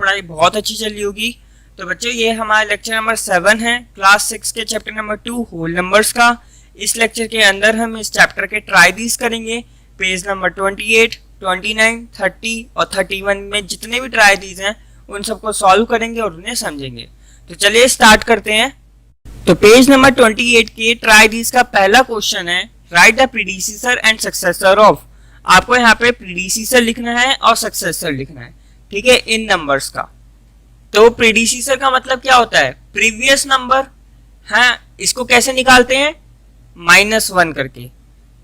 पढ़ाई बहुत अच्छी चली होगी। तो बच्चों ये हमारा लेक्चर नंबर 7 है क्लास 6 के चैप्टर नंबर 2 होल नंबर्स का। इस लेक्चर के अंदर हम इस चैप्टर के ट्राई दीज करेंगे। पेज नंबर 28, 29, 30 और 31 में जितने भी ट्राई दीज हैं उन सबको सॉल्व करेंगे और उन्हें समझेंगे। तो चलिए स्टार्ट करते हैं। तो पेज नंबर 28 के ट्राई दीज का पहला क्वेश्चन है right the predecessor and successor of. आपको यहाँ पे प्रीडिसेसर लिखना है और सक्सेसर लिखना है, ठीक है, इन नंबर्स का। तो प्रीडिसेसर का मतलब क्या होता है? Previous number. हाँ, इसको कैसे निकालते हैं? -1 करके,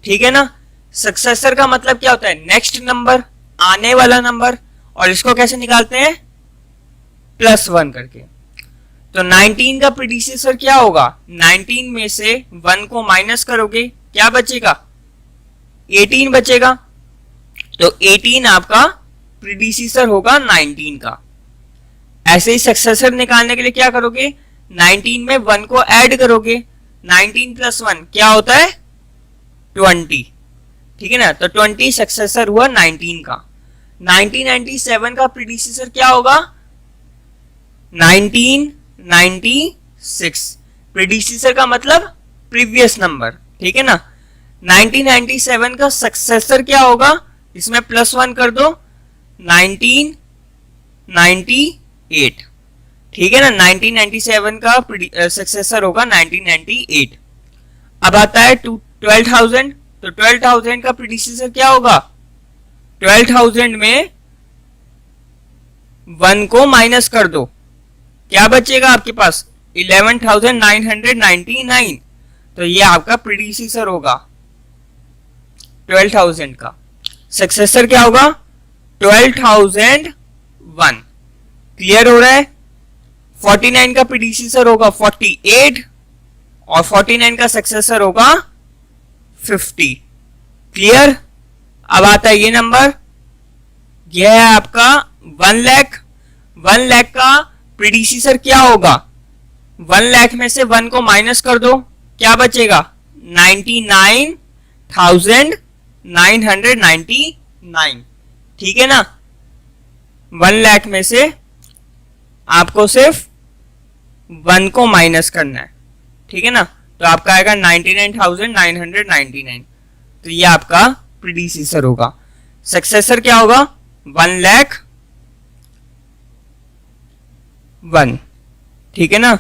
ठीक है ना। सक्सेसर का मतलब क्या होता है? नेक्स्ट नंबर, आने वाला नंबर, और इसको कैसे निकालते हैं? +1 करके। तो 19 का प्रीडिसेसर क्या होगा? 19 में से 1 को माइनस करोगे, क्या बचेगा? 18 बचेगा। तो 18 आपका प्रीडिसेसर होगा 19 का। ऐसे ही सक्सेसर निकालने के लिए क्या करोगे? 19 में 1 को ऐड करोगे, 19 + 1 क्या होता है? 20, ठीक है ना। तो 20 सक्सेसर हुआ 19 का। 1997 का प्रीडिसेसर क्या होगा? 1996। प्रीडिसेसर का मतलब प्रीवियस नंबर, ठीक है ना। 1997 का सक्सेसर क्या होगा? इसमें +1 कर दो, 1998, ठीक है ना। 1997 का सक्सेसर होगा 1998। अब आता है 12,000। तो 12,000 का प्रीडिसेसर क्या होगा? 12,000 में 1 को माइनस कर दो, क्या बचेगा आपके पास? 11,999। तो ये आपका प्रीडिसेसर होगा 12,000 का। सक्सेसर क्या होगा? 12,001। क्लियर हो रहा है। 49 का प्रीडिसेसर होगा 48 और 49 का सक्सेसर होगा 50। क्लियर। अब आता है ये नंबर, यह है आपका 1 लाख। 1 लाख का प्रीडिसेसर क्या होगा? 1 लाख में से 1 को माइनस कर दो, क्या बचेगा? 99,999, ठीक है ना। 1 लाख में से आपको सिर्फ 1 को माइनस करना है, ठीक है ना। तो आपका आएगा 99,999। तो ये आपका प्रीडिसेसर होगा। सक्सेसर क्या होगा? 1,01,000, ठीक है ना।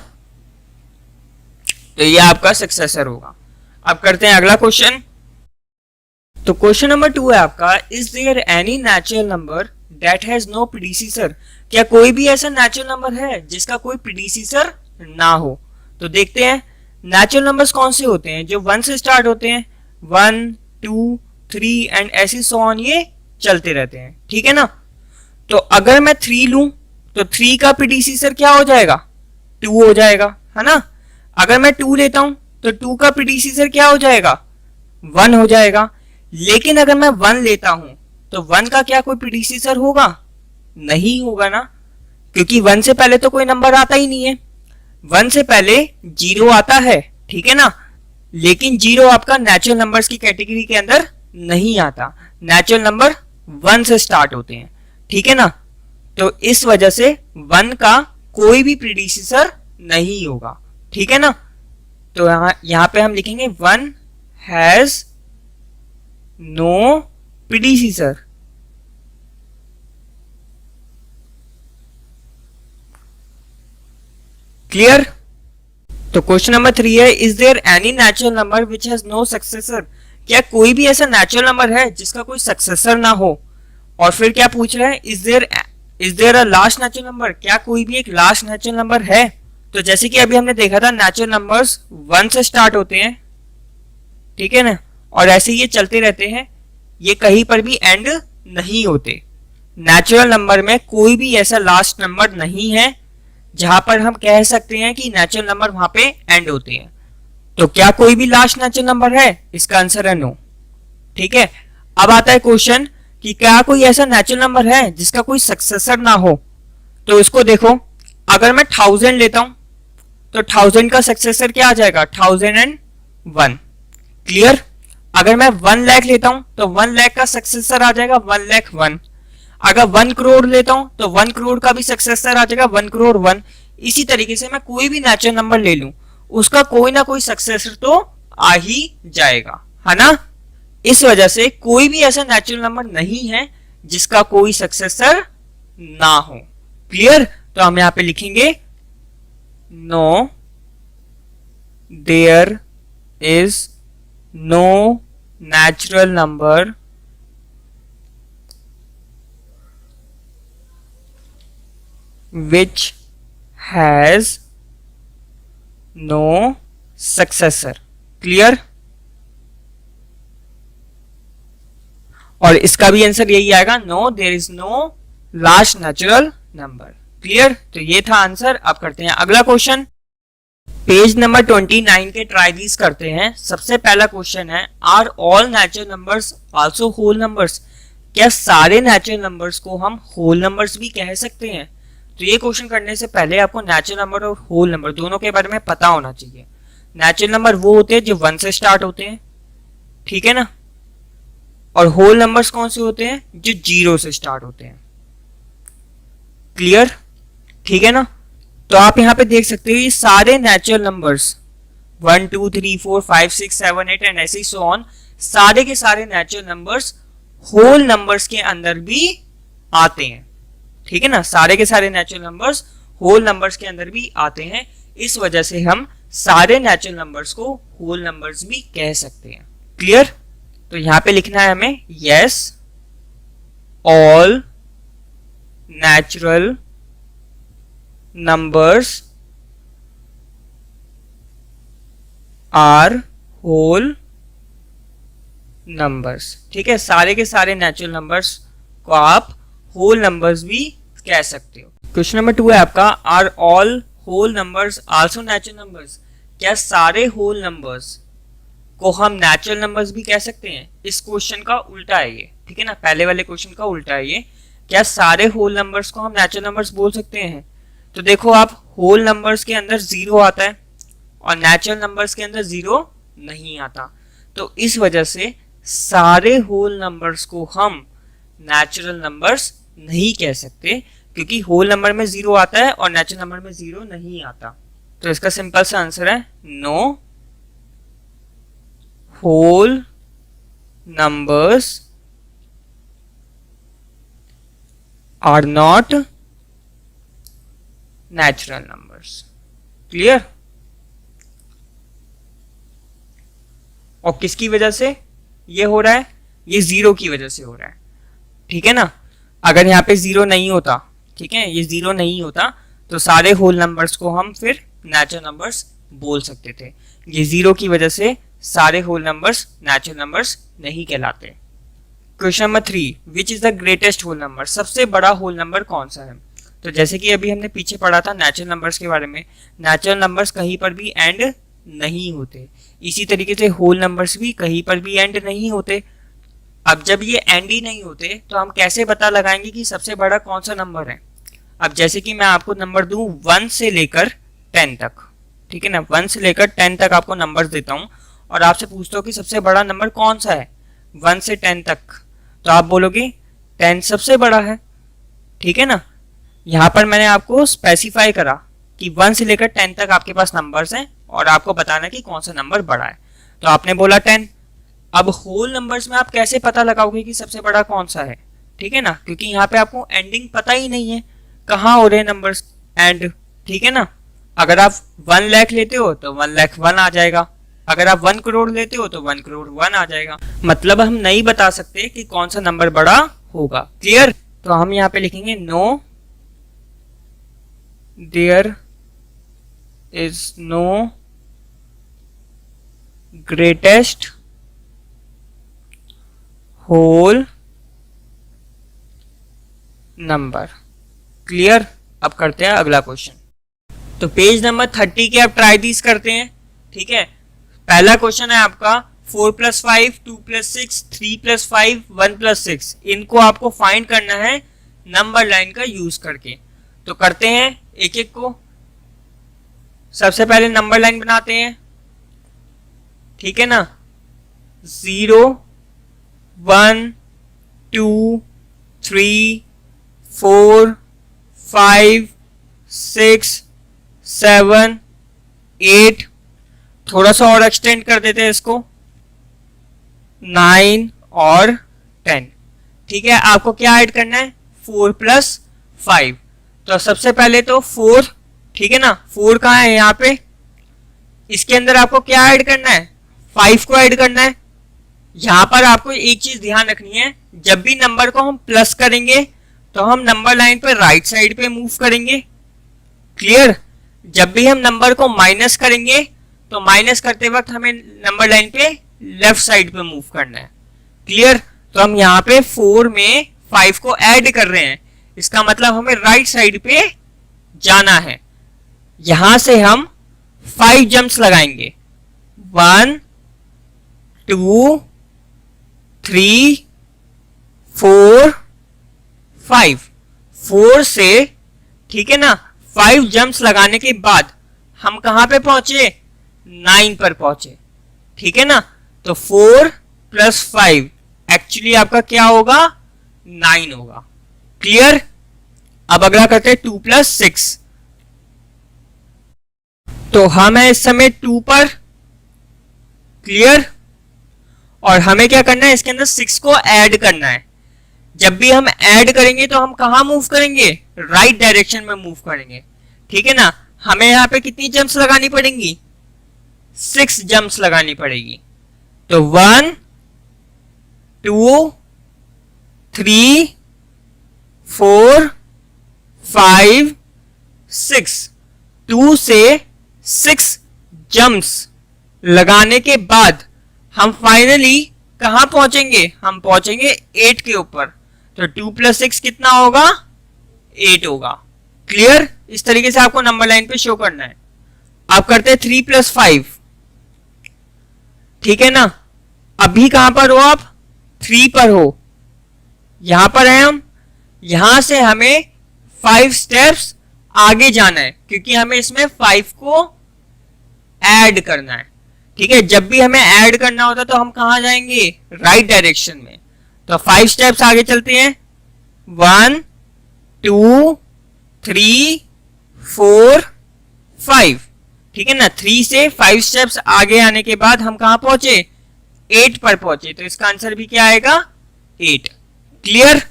तो ये आपका सक्सेसर होगा। अब करते हैं अगला क्वेश्चन। तो क्वेश्चन नंबर 2 है आपका, is there any natural number that has no predecessor. क्या कोई भी ऐसा नेचुरल नंबर है जिसका कोई प्रीडिसेसर ना हो? तो देखते हैं नेचुरल नंबर्स कौन से होते हैं जो 1 से स्टार्ट होते हैं। 1, 2, 3 एंड ऐसी सो ऑन, ये चलते रहते हैं, ठीक है ना। तो अगर मैं 3 लूं तो 3 का प्रीडिसेसर क्या हो जाएगा? 2 हो जाएगा, है ना। अगर मैं 2 लेता हूं तो 2 का प्रीडिसेसर क्या हो जाएगा? 1 हो जाएगा। लेकिन अगर मैं 1 लेता हूं तो 1 का क्या कोई प्रीडिसेसर होगा? नहीं होगा ना, क्योंकि 1 से पहले तो कोई नंबर आता ही नहीं है। 1 से पहले 0 आता है, ठीक है ना। लेकिन 0 आपका नेचुरल नंबर्स की कैटेगरी के अंदर नहीं आता। नेचुरल नंबर 1 से स्टार्ट होते हैं, ठीक है ना। तो इस वजह से 1 का कोई भी प्रीडिसेसर नहीं होगा, ठीक है ना। तो यहां पे हम लिखेंगे 1 हैज नो प्रीडिसेसर। क्लियर। तो क्वेश्चन नंबर 3 है, is there any natural number which has no successor. क्या कोई भी ऐसा नेचुरल नंबर है जिसका कोई सक्सेसर ना हो? और फिर क्या पूछ रहा है? Is there a last natural number. क्या कोई भी एक लास्ट नेचुरल नंबर है? तो जैसे कि अभी हमने देखा था नेचुरल नंबर्स 1 से स्टार्ट होते हैं, ठीक है ना, और ऐसे ये चलते रहते हैं, ये कहीं पर भी एंड नहीं होते। नेचुरल नंबर में कोई भी ऐसा लास्ट नंबर नहीं है जहां पर हम कह सकते हैं कि नेचुरल नंबर वहां पे एंड होते हैं। तो क्या कोई भी लास्ट नेचुरल नंबर है? इसका आंसर है नो, ठीक है। अब आता है क्वेश्चन कि क्या कोई ऐसा नेचुरल नंबर है जिसका कोई सक्सेसर ना हो? तो इसको देखो, अगर मैं 1000 लेता हूं तो 1000 का सक्सेसर क्या आ जाएगा? 1001। क्लियर। अगर मैं 1 लाख लेता हूं तो 1 लाख का सक्सेसर आ जाएगा 1,01,000। अगर 1 करोड़ लेता हूं तो 1 करोड़ का भी सक्सेसर आ जाएगा 1 करोड़ 1। इसी तरीके से मैं कोई भी नेचुरल नंबर ले लूं उसका कोई ना कोई सक्सेसर तो आ ही जाएगा, है ना। इस वजह से कोई भी ऐसा नेचुरल नंबर नहीं है जिसका कोई सक्सेसर ना हो। क्लियर। तो हम यहां पे लिखेंगे no there is no natural number which has no successor। Clear. और इसका भी आंसर यही आएगा, no there is no last natural number. Clear. तो ये था आंसर। अब करते हैं अगला क्वेश्चन। पेज नंबर 29 के ट्राई दीज करते हैं। सबसे पहला क्वेश्चन है, are all natural numbers also whole numbers. क्या सारे नेचुरल नंबर्स को हम होल नंबर्स भी कह सकते हैं। तो ये क्वेश्चन करने से पहले आपको नेचुरल नंबर और होल नंबर दोनों के बारे में पता होना चाहिए। नेचुरल नंबर वो होते हैं जो 1 से स्टार्ट होते हैं, ठीक है ना, और होल नंबर्स कौन से होते हैं जो 0 से स्टार्ट होते हैं। क्लियर। ठीक है ना। तो आप यहाँ पे देख सकते हो ये सारे नेचुरल नंबर्स 1 2 3 4 5 6 7 8 एंड ऐसे ही सो ऑन, सारे के सारे नेचुरल नंबर्स होल नंबर्स के अंदर भी आते हैं। ठीक है ना, सारे के सारे नेचुरल नंबर्स होल नंबर्स के अंदर भी आते हैं। इस वजह से हम सारे नेचुरल नंबर्स को होल नंबर्स भी कह सकते हैं। क्लियर। तो यहां पे लिखना है हमें, yes all natural numbers are whole numbers. ठीक है, सारे के सारे नेचुरल नंबर्स को आप होल नंबर्स भी कह सकते हो। क्वेश्चन नंबर 2 है आपका, are all whole numbers also natural numbers. क्या सारे होल नंबर्स को हम नेचुरल नंबर्स भी कह सकते हैं। इस क्वेश्चन का उल्टा है ये, ठीक है ना, पहले वाले क्वेश्चन का उल्टा है ये। क्या सारे होल नंबर्स को हम नेचुरल नंबर्स बोल सकते हैं। तो देखो आप, होल नंबर्स के अंदर 0 आता है और नेचुरल नंबर्स के अंदर 0 नहीं आता। तो इस वजह से सारे होल नंबर्स को हम नेचुरल नंबर्स नहीं कह सकते, क्योंकि होल नंबर में 0 आता है और नेचुरल नंबर में 0 नहीं आता। तो इसका सिंपल सा आंसर है, no whole numbers are not natural numbers. Clear. और किसकी वजह से ये हो रहा है, ये 0 की वजह से हो रहा है। ठीक है ना, अगर यहाँ पे 0 नहीं होता, ठीक है, ये 0 नहीं होता तो सारे होल नंबर्स को हम फिर नेचुरल नंबर्स बोल सकते थे। ये 0 की वजह से सारे होल नंबर्स नेचुरल नंबर्स नहीं कहलाते। Question number 3, which is the greatest whole number. सबसे बड़ा होल नंबर कौन सा है। तो जैसे कि अभी हमने पीछे पढ़ा था नेचुरल नंबर्स के बारे में, नेचुरल नंबर्स कहीं पर भी एंड नहीं होते, इसी तरीके से होल नंबर्स भी कहीं पर भी एंड नहीं होते। अब जब ये एंड ही नहीं होते तो हम कैसे पता लगाएंगे कि सबसे बड़ा कौन सा नंबर है। अब जैसे कि मैं आपको नंबर दूं 1 से लेकर 10 तक, ठीक है ना, 1 से लेकर 10 तक आपको नंबर देता हूं और आपसे पूछता हूं कि सबसे बड़ा नंबर कौन सा है 1 से 10 तक, तो आप बोलोगे 10 सबसे बड़ा है। ठीक है ना, यहाँ पर मैंने आपको स्पेसिफाई करा कि 1 से लेकर 10 तक आपके पास नंबर्स हैं और आपको बताना कि कौन सा नंबर बड़ा है, तो आपने बोला 10। अब होल नंबर्स में आप कैसे पता लगाओगे कि सबसे बड़ा कौन सा है। ठीक है ना, क्योंकि यहाँ पे आपको एंडिंग पता ही नहीं है कहाँ हो रहे हैं नंबर्स एंड। ठीक है ना, अगर आप 1 लाख लेते हो तो 1 लाख 1 आ जाएगा, अगर आप 1 करोड़ लेते हो तो 1 करोड़ 1 आ जाएगा। मतलब हम नहीं बता सकते कि कौन सा नंबर बड़ा होगा। क्लियर। तो हम यहाँ पे लिखेंगे, no there is no greatest whole number. Clear. अब करते हैं अगला क्वेश्चन। तो पेज नंबर 30 के अब ट्राई दीज करते हैं। ठीक है, पहला क्वेश्चन है आपका 4 + 5 2 + 6 3 + 5 1 + 6। इनको आपको फाइंड करना है नंबर लाइन का यूज करके। तो करते हैं एक एक को। सबसे पहले नंबर लाइन बनाते हैं, ठीक है ना, 0 1 2 3 4 5 6 7 8, थोड़ा सा और एक्सटेंड कर देते हैं इसको, 9 और 10। ठीक है, आपको क्या ऐड करना है, 4 + 5। तो सबसे पहले तो 4, ठीक है ना, 4 कहाँ है यहाँ पे, इसके अंदर आपको क्या ऐड करना है, 5 को ऐड करना है। यहाँ पर आपको एक चीज ध्यान रखनी है, जब भी नंबर को हम प्लस करेंगे तो हम नंबर लाइन पे राइट साइड पे मूव करेंगे। क्लियर, जब भी हम नंबर को माइनस करेंगे तो माइनस करते वक्त हमें नंबर लाइन पे लेफ्ट साइड पे मूव करना है। क्लियर, तो हम यहाँ पे 4 में 5 को ऐड कर रहे हैं, इसका मतलब हमें राइट साइड पे जाना है। यहां से हम 5 जंप्स लगाएंगे, 1 2 3 4 5। 4 से, ठीक है ना, 5 जंप्स लगाने के बाद हम कहां पे पहुंचे, 9 पर पहुंचे। ठीक है ना, तो 4 + 5 एक्चुअली आपका क्या होगा, 9 होगा। क्लियर, अब अगला करते हैं 2 + 6। तो हम है इस समय 2 पर। क्लियर, और हमें क्या करना है, इसके अंदर 6 को ऐड करना है। जब भी हम ऐड करेंगे तो हम कहां मूव करेंगे, राइट डायरेक्शन में मूव करेंगे। ठीक है ना, हमें यहाँ पे कितनी जंप्स लगानी पड़ेंगी, 6 जंप्स लगानी पड़ेगी। तो 1 2 3 4 5 6, 2 से 6 जंप्स लगाने के बाद हम फाइनली कहां पहुंचेंगे, हम पहुंचेंगे 8 के ऊपर। तो 2 + 6 कितना होगा, 8 होगा। क्लियर, इस तरीके से आपको नंबर लाइन पे शो करना है। आप करते हैं 3 + 5। ठीक है ना, अभी कहां पर हो आप, 3 पर हो, यहां पर है हम। यहां से हमें 5 स्टेप्स आगे जाना है, क्योंकि हमें इसमें 5 को ऐड करना है। ठीक है, जब भी हमें ऐड करना होता तो हम कहां जाएंगे, राइट डायरेक्शन में। तो 5 स्टेप्स आगे चलते हैं, 1 2 3 4 5। ठीक है ना, 3 से 5 स्टेप्स आगे आने के बाद हम कहां पहुंचे, 8 पर पहुंचे। तो इसका आंसर भी क्या आएगा, 8। क्लियर,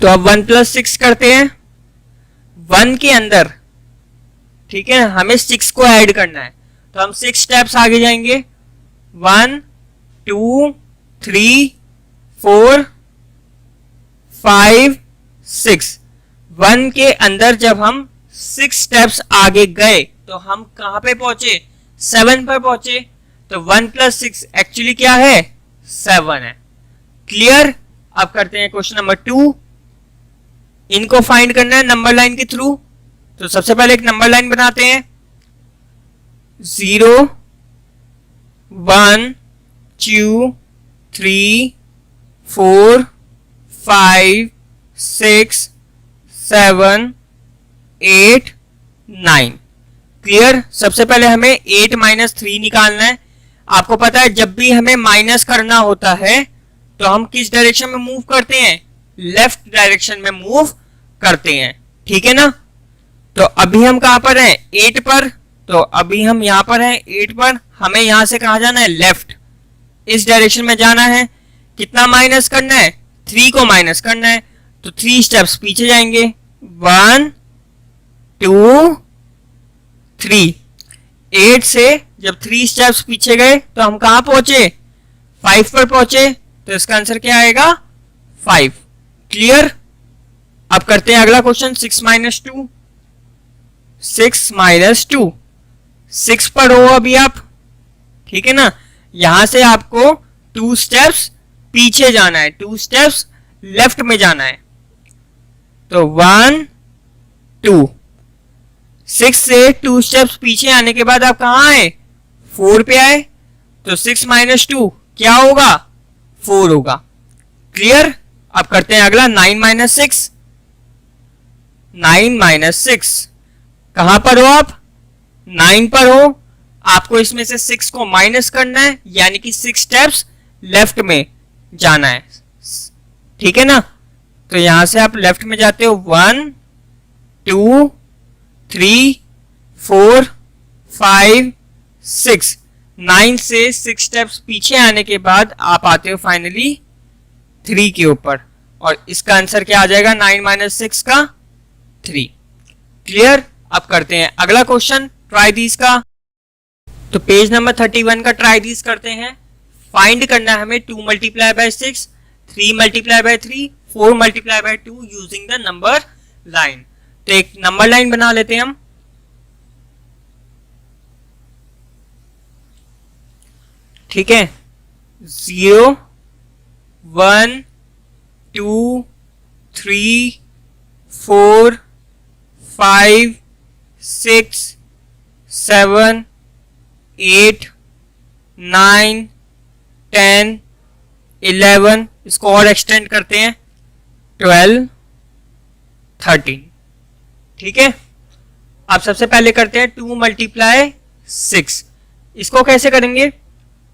तो अब 1 + 6 करते हैं। 1 के अंदर, ठीक है, हमें 6 को ऐड करना है, तो हम 6 स्टेप्स आगे जाएंगे, 1 2 3 4 5 6। 1 के अंदर जब हम 6 स्टेप्स आगे गए तो हम कहां पे पहुंचे, 7 पर पहुंचे। तो 1 + 6 एक्चुअली क्या है, 7 है। क्लियर, अब करते हैं क्वेश्चन नंबर 2। इनको फाइंड करना है नंबर लाइन के थ्रू। तो सबसे पहले एक नंबर लाइन बनाते हैं, 0 1 2 3 4 5 6 7 8 9। क्लियर, सबसे पहले हमें 8 - 3 निकालना है। आपको पता है जब भी हमें माइनस करना होता है तो हम किस डायरेक्शन में मूव करते हैं, लेफ्ट डायरेक्शन में मूव करते हैं। ठीक है ना, तो अभी हम कहां पर हैं, 8 पर। तो अभी हम यहां पर हैं 8 पर, हमें यहां से कहां जाना है, लेफ्ट, इस डायरेक्शन में जाना है। कितना माइनस करना है, 3 को माइनस करना है। तो 3 स्टेप्स पीछे जाएंगे, 1 2 3। 8 से जब 3 स्टेप्स पीछे गए तो हम कहां पहुंचे, 5 पर पहुंचे। तो इसका आंसर क्या आएगा, 5। क्लियर, अब करते हैं अगला क्वेश्चन, 6 - 2। 6 - 2, 6 पर हो अभी आप। ठीक है ना, यहां से आपको 2 स्टेप्स पीछे जाना है, 2 स्टेप्स लेफ्ट में जाना है। तो 1 2, 6 से 2 स्टेप्स पीछे आने के बाद आप कहां आए, 4 पे आए। तो 6 - 2 क्या होगा, 4 होगा। क्लियर, अब करते हैं अगला 9 - 6। 9 - 6, कहां पर हो आप, 9 पर हो। आपको इसमें से 6 को माइनस करना है, यानी कि 6 स्टेप्स लेफ्ट में जाना है। ठीक है ना, तो यहां से आप लेफ्ट में जाते हो 1 2 3 4 5 6 9 से 6 स्टेप्स पीछे आने के बाद आप आते हो फाइनली 3 के ऊपर, और इसका आंसर क्या आ जाएगा 9 माइनस 6 का 3। क्लियर? अब करते हैं अगला क्वेश्चन ट्राई दीज का। तो पेज नंबर 31 का ट्राई दीज करते हैं। फाइंड करना है हमें 2 multiply by 6, 3 multiply by 3, 4 multiply by 2 using the number line. तो एक नंबर लाइन बना लेते हैं हम। ठीक है, 0 1 2 3 4 5 6 7 8 9 10 11, इसको और एक्सटेंड करते हैं 12 13। ठीक है, अब सबसे पहले करते हैं 2 मल्टीप्लाई 6। इसको कैसे करेंगे?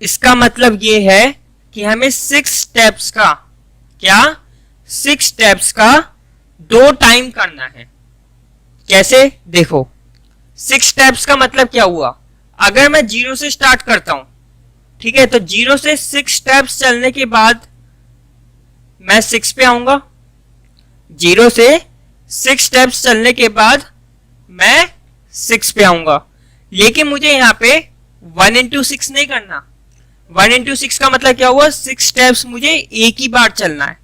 इसका मतलब ये है कि हमें 6 स्टेप्स का, क्या 6 स्टेप्स का 2 टाइम करना है। कैसे? देखो 6 स्टेप्स का मतलब क्या हुआ? अगर मैं 0 से स्टार्ट करता हूं, ठीक है, तो 0 से 6 स्टेप्स चलने के बाद मैं 6 पे आऊंगा। 0 से 6 स्टेप्स चलने के बाद मैं 6 पे आऊंगा, लेकिन मुझे यहाँ पे 1 इंटू 6 नहीं करना। 1 इंटू 6 का मतलब क्या हुआ? 6 स्टेप्स मुझे एक ही बार चलना है,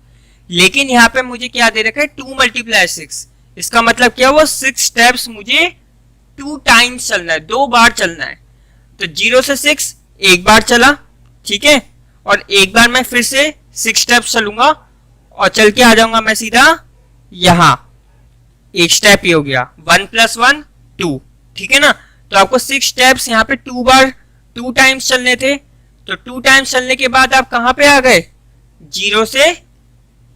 लेकिन यहाँ पे मुझे क्या दे रखा है 2 मल्टीप्लाई 6। इसका मतलब क्या हुआ? 6 स्टेप्स मुझे 2 टाइम्स चलना है, 2 बार चलना है। तो 0 से 6 एक बार चला, ठीक है, और एक बार मैं फिर से 6 स्टेप्स चलूंगा और चल के आ जाऊंगा मैं सीधा यहां। एक स्टेप ये हो गया 1 + 1 2, ठीक है ना। तो आपको 6 स्टेप्स यहाँ पे 2 बार 2 टाइम्स चलने थे। तो 2 टाइम्स चलने के बाद आप कहां पे आ गए? 0 से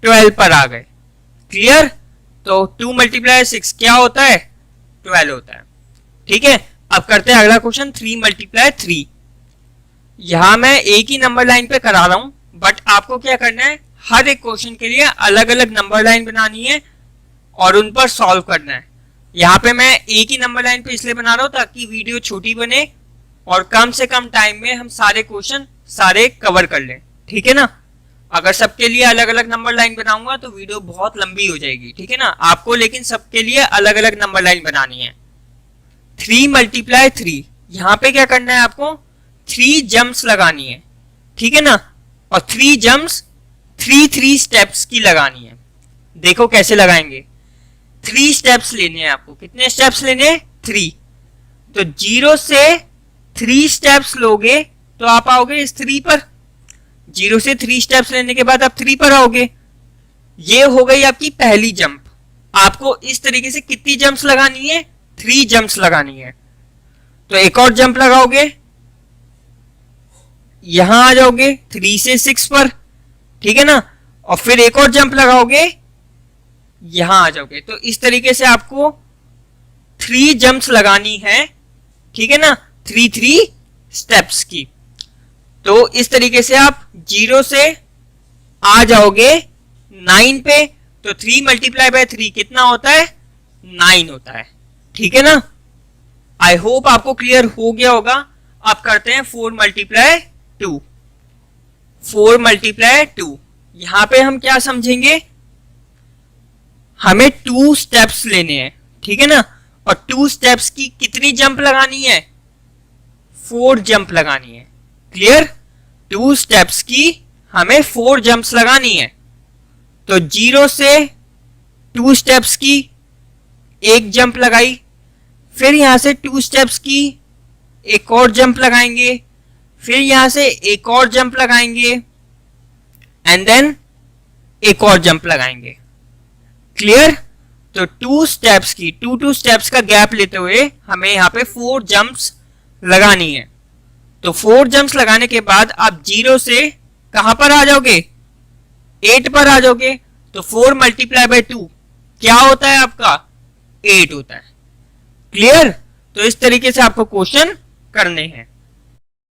12 पर आ गए। क्लियर? तो 2 मल्टीप्लाई 6 क्या होता है? 12 होता है। ठीक है, अब करते हैं अगला क्वेश्चन 3 मल्टीप्लाई 3। यहां मैं एक ही नंबर लाइन पे करा रहा हूं, बट आपको क्या करना है, हर एक क्वेश्चन के लिए अलग अलग नंबर लाइन बनानी है और उन पर सॉल्व करना है। यहाँ पे मैं एक ही नंबर लाइन पे इसलिए बना रहा हूँ ताकि वीडियो छोटी बने और कम से कम टाइम में हम सारे क्वेश्चन सारे कवर कर लें। ठीक है ना। अगर सबके लिए अलग अलग नंबर लाइन बनाऊंगा तो वीडियो बहुत लंबी हो जाएगी। ठीक है ना। आपको लेकिन सबके लिए अलग अलग नंबर लाइन बनानी है। 3 मल्टीप्लाई 3, यहाँ पे क्या करना है आपको? 3 जंप्स लगानी है। ठीक है ना। और 3 जंप्स 3 स्टेप्स की लगानी है। देखो कैसे लगाएंगे। 3 स्टेप्स लेने हैं आपको। कितने स्टेप्स लेने हैं? 3। तो 0 से 3 स्टेप्स लोगे तो आप आओगे इस 3 पर। 0 से 3 स्टेप्स लेने के बाद आप 3 पर आओगे। ये हो गई आपकी पहली जंप। आपको इस तरीके से कितनी जंप्स लगानी है? 3 जंप्स लगानी है। तो एक और जंप लगाओगे, यहां आ जाओगे 3 से 6 पर। ठीक है ना। और फिर एक और जंप लगाओगे, यहां आ जाओगे। तो इस तरीके से आपको 3 जंप्स लगानी है। ठीक है ना। 3 स्टेप्स की। तो इस तरीके से आप 0 से आ जाओगे 9 पे। तो 3 मल्टीप्लाई बाय 3 कितना होता है? 9 होता है। ठीक है ना। आई होप आपको क्लियर हो गया होगा। अब करते हैं 4 मल्टीप्लाई 2। 4 मल्टीप्लाई 2, यहां पे हम क्या समझेंगे? हमें 2 स्टेप्स लेने हैं। ठीक है ना। और 2 स्टेप्स की कितनी जंप लगानी है? 4 जंप लगानी है। क्लियर। 2 स्टेप्स की हमें 4 जंप्स लगानी है। तो 0 से 2 स्टेप्स की एक जंप लगाई, फिर यहां से 2 स्टेप्स की एक और जंप लगाएंगे, फिर यहां से एक और जंप लगाएंगे एंड देन एक और जंप लगाएंगे। क्लियर। तो 2 स्टेप्स की 2 स्टेप्स का गैप लेते हुए हमें यहाँ पे 4 जंप्स लगानी है। तो 4 जंप्स लगाने के बाद आप 0 से कहां पर आ जाओगे? 8 पर आ जाओगे। तो 4 मल्टीप्लाई बाय 2 क्या होता है आपका? 8 होता है। क्लियर। तो इस तरीके से आपको क्वेश्चन करने हैं।